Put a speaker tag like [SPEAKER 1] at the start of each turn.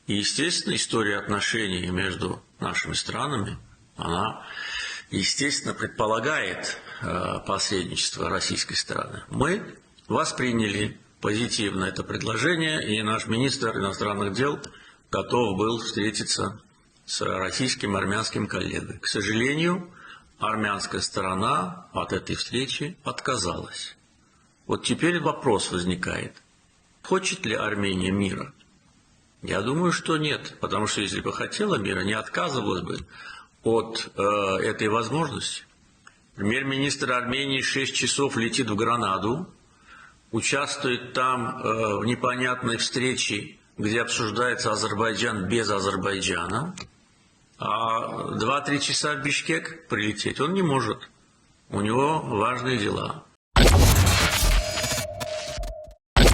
[SPEAKER 1] И, естественно, история отношений между нашими странами, она, естественно, предполагает посредничество российской стороны. Мы восприняли позитивно это предложение, и наш министр иностранных дел готов был встретиться с российским армянским коллегой. К сожалению, армянская сторона от этой встречи отказалась. Вот теперь вопрос возникает, хочет ли Армения мира? Я думаю, что нет, потому что если бы хотела мира, не отказывалась бы от этой возможности. Премьер-министр Армении 6 часов летит в Гранаду, участвует там в непонятной встрече, где обсуждается Азербайджан без Азербайджана, а 2-3 часа в Бишкек прилететь он не может. У него важные дела.